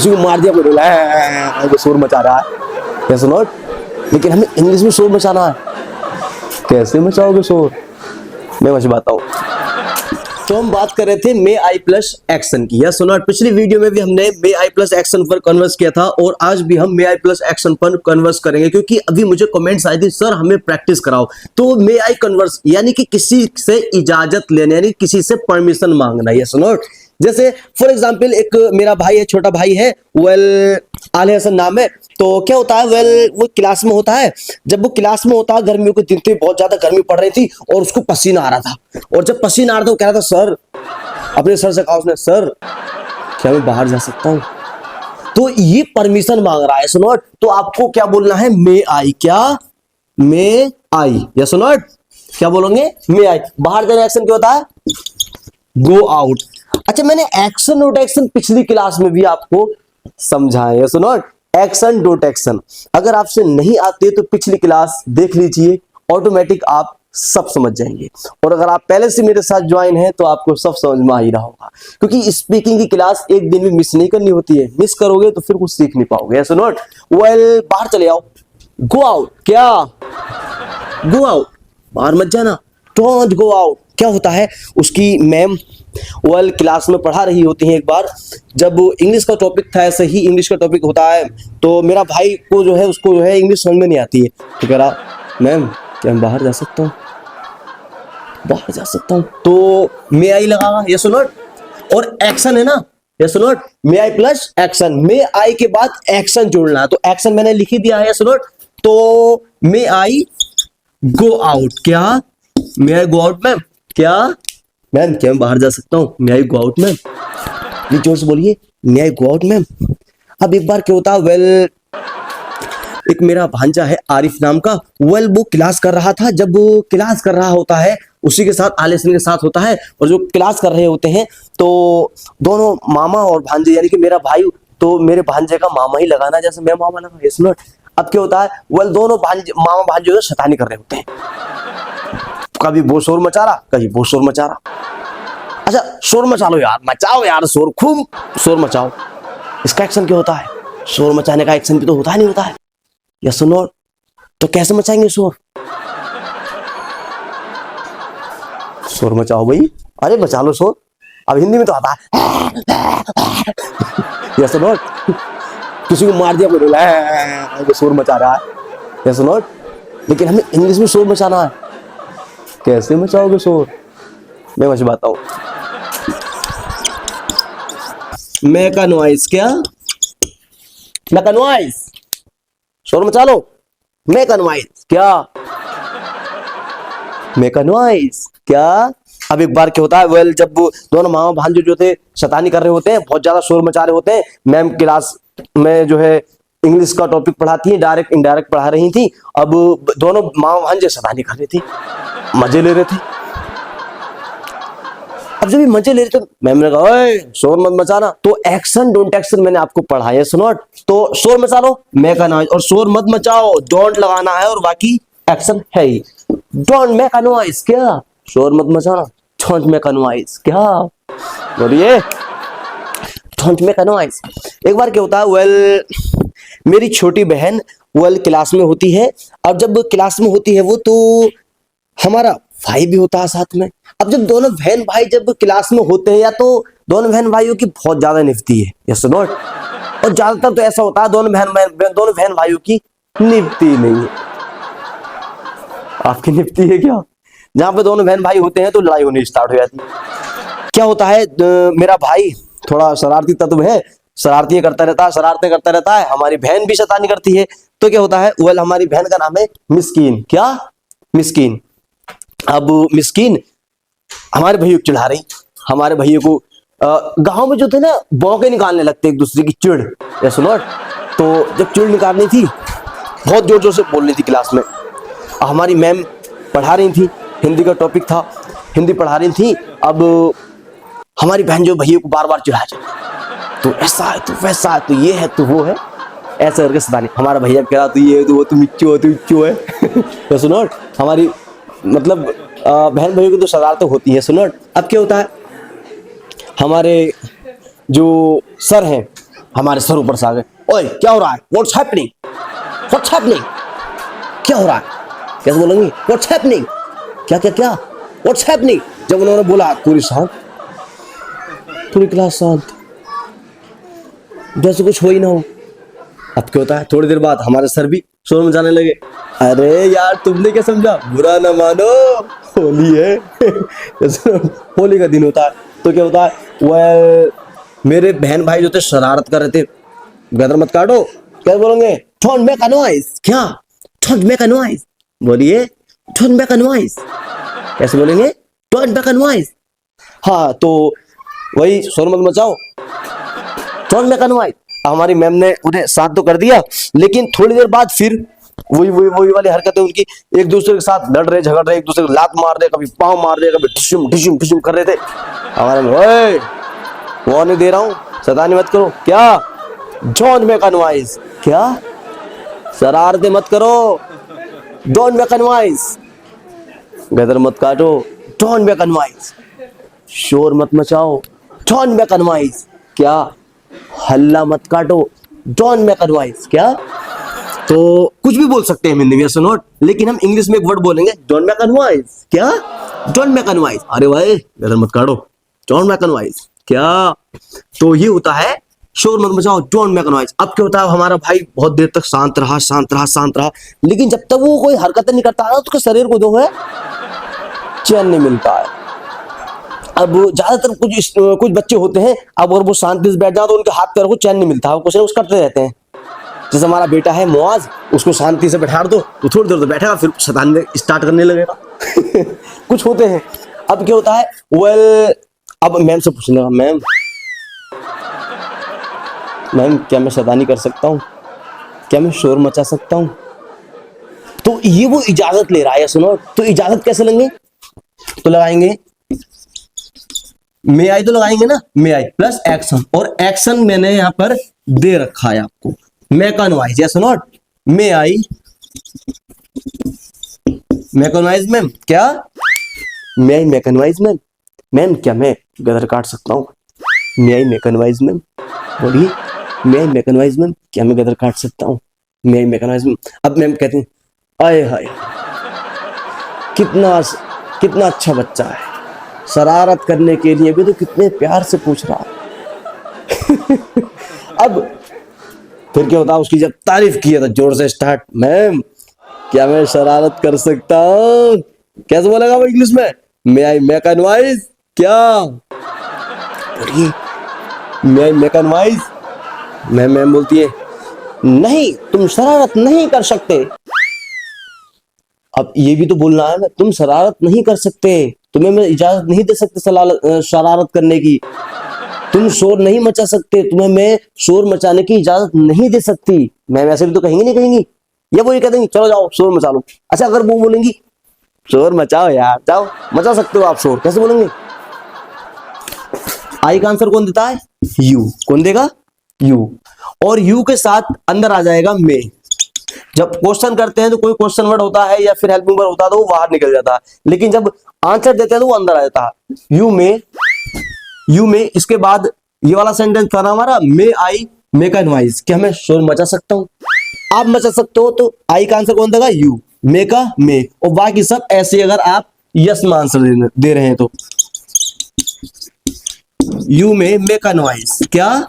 किसी को मार दिया, कोई रोला है, शोर मचा रहा है, कैसे नॉट। लेकिन हमें इंग्लिश में शोर मचाना है, कैसे मचाओगे शोर, मैं वैसे बताता हूँ। तो हम बात कर रहे थे मे आई प्लस एक्शन की, या सुना। पिछली वीडियो में भी हमने मे आई प्लस एक्शन पर कन्वर्स किया था और आज भी हम मे आई प्लस एक्शन पर कन्वर्स करेंगे, क्योंकि अभी मुझे कमेंट्स आए थे सर हमें प्रैक्टिस कराओ। तो मे आई कन्वर्स यानी कि किसी से इजाजत लेना, यानी किसी से परमिशन मांगना, ये सुनो। जैसे फॉर एग्जाम्पल एक मेरा भाई है, छोटा भाई है, वेल आले हसन नाम है। तो क्या होता है, वेल वो क्लास में होता है। जब वो क्लास में होता है, गर्मियों के दिन थे, बहुत ज्यादा गर्मी पड़ रही थी और उसको पसीना आ रहा था। और जब पसीना आ रहा था, वो कह रहा था सर, अपने सर से कहा उसने, सर क्या मैं बाहर जा सकता हूं। तो ये परमिशन मांग रहा है, सुनो। तो आपको क्या बोलना है, मे आई, क्या मे आई, या सुनो क्या बोलोगे, मे आई। बाहर जाने एक्शन क्या होता है, गो आउट। अच्छा, मैंने एक्शन नोट एक्शन पिछली क्लास में भी आपको समझाया, सुनो। एक्शन डोट एक्शन अगर आपसे नहीं आती है तो पिछली क्लास देख लीजिए, ऑटोमेटिक आप सब समझ जाएंगे। और अगर आप पहले से मेरे साथ ज्वाइन हैं तो आपको सब समझ में आ ही रहा होगा, क्योंकि स्पीकिंग की क्लास एक दिन भी मिस नहीं करनी होती है। मिस करोगे तो फिर कुछ सीख नहीं पाओगे, ऐसे नोट। वेल बाहर चले आओ, गो आउट, क्या गो आउट, बाहर मत जाना, डोंट गो आउट। क्या होता है, उसकी मैम वेल क्लास में पढ़ा रही होती हैं। एक बार जब इंग्लिश का टॉपिक था, ऐसे ही इंग्लिश का टॉपिक होता है, तो मेरा भाई को जो है, उसको जो है इंग्लिश समझ में नहीं आती है। तो कह रहा, मैम क्या मैं बाहर जा सकता हूँ, बाहर जा सकता हूँ। तो मे आई लगावा, ये सुनो। और एक्शन है ना, ये सुनो, मे आई प्लस एक्शन, मे आई के बाद एक्शन जोड़ना। तो एक्शन मैंने लिख ही दिया है, सुनो। तो मे आई गो आउट, क्या मे आई गो आउट मैम, क्या मैम क्या मैं बाहर जा सकता हूँ, मे आई गो आउट मैम। ये जोर से बोलिए, मे आई गो आउट मैम। अब एक बार क्या होता है, वेल एक मेरा भांजा है आरिफ नाम का, वेल वो क्लास कर रहा था। जब वो क्लास कर रहा होता है, उसी के साथ आलेसन के साथ होता है, और जो क्लास कर रहे होते हैं तो दोनों मामा और भांजे, यानी कि मेरा भाई तो मेरे भांजे का मामा ही लगाना, जैसे मैं मामा लगा, ये सुनो। अब क्या होता है, वेल दोनों भांजे मामा भांजे जो शैतानी कर रहे होते हैं, कभी वो शोर मचा रहा, कभी वो शोर मचा रहा। अच्छा शोर मचा लो यार, मचाओ यार शोर, खूब शोर मचाओ। इसका एक्शन क्या होता है, शोर मचाने का एक्शन भी तो होता नहीं होता है, या सुनो। तो कैसे मचाएंगे शोर, शोर मचाओ भाई, अरे मचा लो शोर। अब हिंदी में तो आता है, या सुनो, किसी को मार दिया, कोई रोला है, शोर मचा रहा है, या सुनो। लेकिन हमें इंग्लिश में शोर मचाना है, कैसे मचाओगे शोर, मैं वैसे बताता हूँ। मैं का नॉइस, क्या मैं का नॉइस, शोर मचा लो, मैं का नॉइस, क्या मैं का नॉइस, क्या। अब एक बार क्या होता है, वेल जब दोनों मामा भांजे जो थे शैतानी कर रहे होते हैं, बहुत ज्यादा शोर मचा रहे होते हैं। मैम क्लास में जो है इंग्लिश का टॉपिक पढ़ाती है, डायरेक्ट इनडायरेक्ट पढ़ा रही थी। अब दोनों मामा भांजे शैतानी कर रहे थे, मजे ले रहे थे। अब जब ये मजे ले रहे थे, मैम ने कहा ओए शोर मत मचाना। तो एक्शन डोंट एक्शन मैंने आपको पढ़ाया, सुनो। तो शोर मचा लो, मैं का नॉइज, और शोर मत मचाओ, डोंट लगाना है, और बाकी एक्शन है ही। डोंट मेक अ नॉइज, क्या शोर मत मचाना, डोंट मेक अ नॉइज, क्या बोलिए, डोंट मेक अ नॉइज। एक बार क्या होता है, वेल मेरी छोटी बहन वेल क्लास में होती है। अब जब क्लास में होती है वो, तो हमारा भाई भी होता है साथ में। अब जब दोनों बहन भाई जब क्लास में होते हैं, या तो दोनों बहन भाइयों की बहुत ज्यादा निपती है, यस नॉट। और ज्यादातर तो ऐसा होता है दोनों बहन भाइयों की निपती नहीं है। आपकी निपती है क्या, जहां पे दोनों बहन भाई होते हैं तो लड़ाई होनी स्टार्ट हो जाती है। क्या होता है, मेरा भाई थोड़ा शरारती तत्व है, शरारती करता रहता है, शरारतें करता रहता है। हमारी बहन भी शैतानी करती है। तो क्या होता है, वेल हमारी बहन का नाम है मिस्कीन, क्या मिस्कीन। अब मिस्कीन हमारे भैया को चिढ़ा रही, हमारे भैया को गांव में जो थे ना बौके निकालने लगते एक दूसरे की चिढ़, या सुनो। तो जब चिढ़ निकालनी थी, बहुत जोर जोर से बोलनी थी क्लास में। हमारी मैम पढ़ा रही थी, हिंदी का टॉपिक था, हिंदी पढ़ा रही थी। अब हमारी बहन जो भैया को बार बार चिढ़ा जाए, तो ऐसा है तो वैसा है, तो ये है तो वो है, ऐसा करके सतानी। हमारा भैया कह रहा तो ये है तो वो, तुम इच्चो हो तो इच्चो है। तो सुनो, हमारी मतलब बहन भाइयों की तो शरारतें होती है, सुनो। अब क्या होता है, हमारे जो सर हैं हमारे सर ऊपर से आ गए, ओए क्या हो रहा है, व्हाट्स हैपनिंग, व्हाट्स हैपनिंग, क्या हो रहा है, कैसे बोलेंगे, व्हाट्स हैपनिंग, क्या क्या क्या, व्हाट्स हैपनिंग। जब उन्होंने बोला पूरी शांत, पूरी क्लास शांत, जैसे कुछ हो ही ना हो। अब क्या होता है, थोड़ी देर बाद हमारे सर भी शोर मचाने लगे, अरे यार तुमने क्या समझा, बुरा ना मानो, होली है। जैसे होली का दिन होता है तो क्या होता है, वह मेरे बहन भाई जो थे शरारत कर रहे थे, गदर मत काटो, क्या बोलेंगे, डोंट मेक अ नॉइज, क्या, डोंट मेक अ नॉइज, बोलिए, डोंट मेक अ नॉइज, कैसे बोलेंगे, डोंट मेक अ नॉइज। हाँ तो वही शोर मत मचाओ, डोंट मेक अ नॉइज। हमारी मैम ने उन्हें शांत तो कर दिया, लेकिन थोड़ी देर बाद फिर वही वाली हरकतें उनकी, एक दूसरे के साथ लड़ रहे, झगड़ रहे, एक दूसरे को लात मार रहे, कभी पाँव मार रहे, कभी ठिशुम ठिशुम ठिशुम कर रहे थे। हमारे में, ओए वो नहीं दे रहा हूँ, शैतानी मत करो, क्या, डोंट मेक अ नॉइज, क्या, शरारतें मत करो, डोंट मेक अ नॉइज, गदर मत काटो, डोंट मेक अ नॉइज, शोर मत मचाओ, डोंट मेक अ नॉइज, क्या, हल्ला मत काटो, डोंट मेक अ नॉइज, क्या। तो कुछ भी बोल सकते हैं हिंदी में, ऐसा नोट, लेकिन हम इंग्लिश में एक वर्ड बोलेंगे, डोंट मेक अ नॉइज, क्या, डोंट मेक अ नॉइज, अरे भाई गदर मत काटो, डोंट मेक अ नॉइज, क्या। तो ये होता है शोर मत मचाओ, डोंट मेक अ नॉइज। अब क्या होता है, हमारा भाई बहुत देर तक शांत रहा, शांत रहा, शांत रहा, लेकिन जब तक वो कोई हरकतें नहीं करता है उसके शरीर को जो है चैन नहीं मिलता है। अब ज्यादातर कुछ बच्चे होते हैं, अब अगर वो शांति से बैठ जाओ तो उनके हाथ पैर को चैन नहीं मिलता, वो कुछ ना कुछ करते रहते हैं। जैसे हमारा बेटा है मुआज, उसको शांति से बैठा दो तो थोड़ी देर तो बैठेगा, फिर शैतानी स्टार्ट करने लगेगा। कुछ होते हैं। अब क्या होता है, वेल अब मैम से पूछने लगा, मैम मैम क्या मैं शैतानी कर सकता हूँ, क्या मैं शोर मचा सकता हूँ। तो ये वो इजाजत ले रहा है, सुनो, तो इजाजत कैसे लेंगे, तो लगाएंगे मे आई, तो लगाएंगे ना, मे आई प्लस एक्शन, और एक्शन मैंने यहां पर दे रखा है आपको, make a noise, yes not, may I make a noise, ma'am क्या, may I make a noise, ma'am, ma'am क्या मैं गदर काट सकता हूँ, मे आई मैकनवाइज, मैम, बोलिए, मे आई मैकनवाइज, मैम क्या मैं गदर काट सकता हूँ, मे आई मैकनवाइज, मैम। अब मैम कहते हैं, आए हाय कितना कितना अच्छा बच्चा है, शरारत करने के लिए भी तो कितने प्यार से पूछ रहा है। अब फिर क्या होता है, उसकी जब तारीफ किया तो जोर से स्टार्ट, मैम क्या मैं शरारत कर सकता हूँ, कैसे बोलेगा वो इंग्लिश में, may I make a noise, क्या, बोलिए, may I make a noise. Ma'am बोलती है, नहीं तुम शरारत नहीं कर सकते। अब ये भी तो बोलना है ना, तुम शरारत नहीं कर सकते, तुम्हें मैं इजाजत नहीं दे सकते शरारत करने की, तुम शोर नहीं मचा सकते, तुम्हें मैं शोर मचाने की इजाजत नहीं दे सकती। मैं वैसे भी तो कहेंगी नहीं, कहेंगी या वो ये कह देंगी चलो जाओ शोर मचा लो। अच्छा अगर वो बोलेंगी शोर मचाओ यार, जाओ मचा सकते हो आप शोर, कैसे बोलेंगे। आई का आंसर कौन देता है, यू, कौन देगा, यू, और यू के साथ अंदर आ जाएगा मे। जब क्वेश्चन करते हैं तो कोई क्वेश्चन वर्ड होता है या फिर हेल्पिंग वर्ड होता है तो वो बाहर निकल जाता है, लेकिन जब आंसर देते हैं तो वो अंदर आ जाता है, यू में इसके बाद ये वाला सेंटेंस था ना हमारा, मे आई मेक एन नॉइज, क्या मैं शोर मचा सकता हूं, आप मचा सकते हो, तो आई का आंसर कौन देगा, यू, मे का मे, और बाकी सब ऐसे अगर आप यस में आंसर दे रहे हैं तो यू में मेक एन नॉइज, क्या,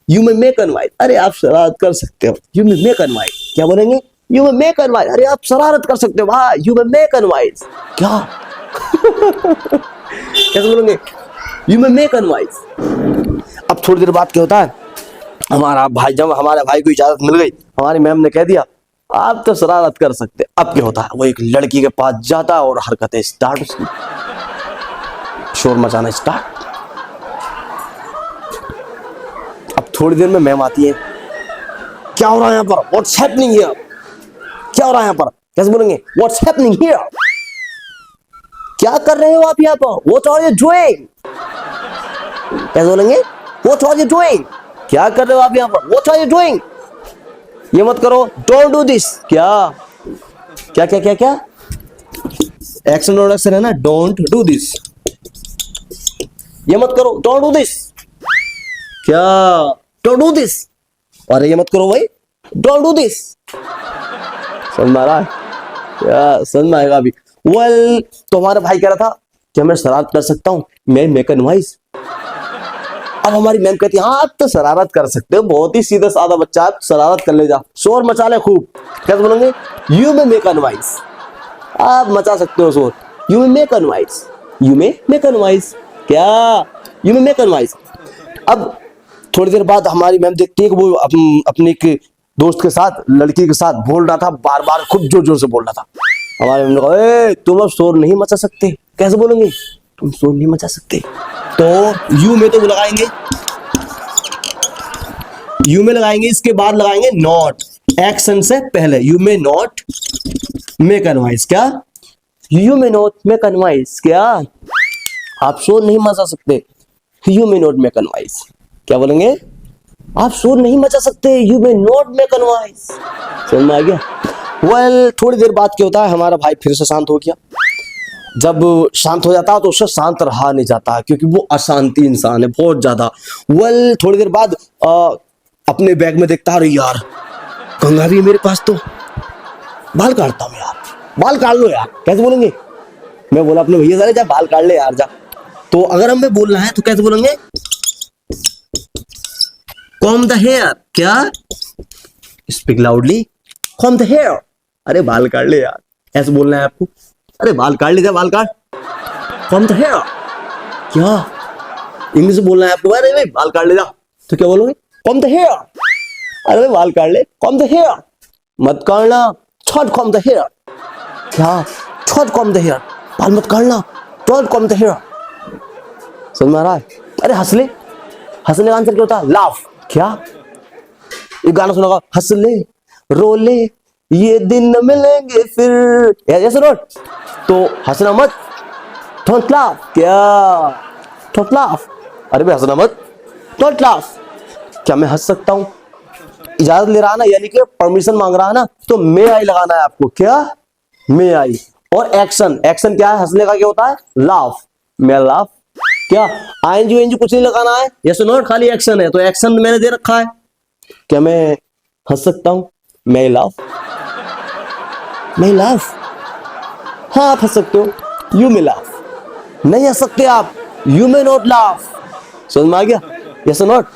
यू में मेक एन नॉइज, अरे आप शरारत कर सकते हो, यू में मेक एन नॉइज, क्या बोलेंगे, यू में मेक एन नॉइज, अरे आप शरारत कर सकते हो भाई, यू में मेक एन नॉइज, क्या। कैसे बोलेंगे, यू में मेक एन नॉइज। अब थोड़ी देर बाद क्या होता है, हमारा भाई, जब हमारे भाई को इजाजत मिल गई, हमारी मैम ने कह दिया आप तो शरारत कर सकते, अब क्या होता है, वो एक लड़की के पास जाता है और हरकतें स्टार्ट, उसकी शोर मचाना स्टार्ट। अब थोड़ी देर में मैम आती है, क्या हो रहा है यहाँ पर, व्हाट्स हैपनिंग हियर, क्या हो रहा है यहाँ पर, कैसे बोलेंगे, व्हाट्स हैपनिंग हियर, क्या कर रहे हो आप यहाँ पर, व्हाट आर यू डूइंग, कैसे बोलेंगे, व्हाट आर यू डूइंग, क्या कर रहे हो आप यहाँ पर, व्हाट आर यू डूइंग, ये मत करो, डोंट डू दिस, क्या क्या क्या क्या क्या, एक्शन प्रोडक्शन है ना, डोंट डू दिस, ये मत करो, डोंट डू दिस, क्या डोंट डू दिस, अरे ये मत करो भाई, डोंट डू दिस। समझ में आ रहा है? समझ में आएगा अभी। वेल तो हमारा भाई कह रहा था कि मैं शरारत कर सकता हूँ, मैं मेक अ नॉइज। अब हमारी मैम कहती है हाँ आप तो शरारत कर सकते हो, बहुत ही सीधा साधा बच्चा, आप शरारत कर ले, जा शोर मचा ले खूब। कैसे बोलेंगे? You may make a noise, आप मचा सकते हो शोर। You may make a noise, you may make a noise, क्या you may make a noise. अब थोड़ी देर बाद हमारी मैम देखती है कि वो अपने एक दोस्त के साथ, लड़की के साथ बोल रहा था, बार बार खूब जोर जोर से बोल रहा था। हमारे मैम ने कहा ए तुम अब शोर नहीं मचा सकते। कैसे बोलेंगे? तुम शोर नहीं मचा सकते। तो यू में तो वो लगाएंगे, यू में लगाएंगे, इसके बाद लगाएंगे नॉट, एक्शन से पहले। यू में नॉट मेक अ नॉइज, क्या यू में नॉट मेक अ नॉइज, क्या आप शोर नहीं मचा सकते। यू में नॉट मेक अ नॉइज, क्या बोलेंगे? आप शोर नहीं मचा सकते, यू में नॉट मेक अ नॉइज। समझ में आ गया? वेल थोड़ी देर बाद क्या होता है, हमारा भाई फिर से शांत हो गया। जब शांत हो जाता है तो उससे शांत रहा नहीं जाता, क्योंकि वो अशांति इंसान है बहुत ज्यादा। वेल थोड़ी देर बाद अपने बैग में देखता है, अरे यार कंघा भी है मेरे पास, तो बाल काटता हूँ यार, बाल काट लो यार। कैसे बोलेंगे? मैं बोला अपने भैया जा बाल काट ले यार जा। तो अगर हमें बोलना है तो कैसे बोलेंगे? कॉम द हेयर, क्या speak loudly, comb the hair, अरे बाल काट ले यार, ऐसे बोलना है आपको। अरे बाल काट ले जा, बाल काट, कॉम द हेयर, क्या इंग्लिश में बोलना है आपको? अरे भाई बाल काट ले जा, तो क्या बोलोगे? कॉम द हेयर, अरे बाल काट ले, कॉम द हेयर, मत काटना, छोट कॉम द हेयर, क्या छोट कॉम द हेयर, बाल मत काटना, छोट कॉम द हेयर। समझ में आ रहा है? अरे हंस ले, हंसने का आंसर क्या होता है? लाफ, क्या ये गाना सुना, हंस ले रो ले ये दिन मिलेंगे फिर, ऐसे नोट। तो हंसना मत, डोंट लाफ, क्या डोंट लाफ, अरे भाई हंसना मत, डोंट लाफ। क्या मैं हंस सकता हूं? इजाजत ले रहा ना, यानी कि परमिशन मांग रहा है ना, तो मे आई लगाना है आपको, क्या मे आई। और एक्शन, एक्शन क्या है हंसने का? क्या होता है? लाफ, मैं लाफ, क्या आईएनजी एनजी कुछ नहीं लगाना है, यस नॉट, खाली एक्शन है, तो एक्शन मैंने दे रखा है। क्या मैं हंस सकता हूं? मैं लाफ, मैं लाफ, हाँ आप हंस सकते हो, यू मे लाफ। नहीं हंस सकते आप, यू मे नॉट लाफ। समझ में आ गया? Yes not?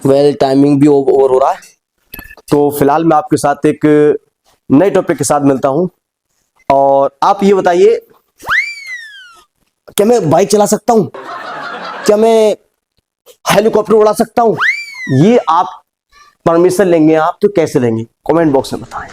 वेल टाइमिंग भी ओवर हो रहा है, तो फिलहाल मैं आपके साथ एक नए टॉपिक के साथ मिलता हूं। और आप ये बताइए, क्या मैं बाइक चला सकता हूं? क्या मैं हेलीकॉप्टर उड़ा सकता हूं? ये आप परमिशन लेंगे आप तो कैसे लेंगे? कमेंट बॉक्स में बताएं।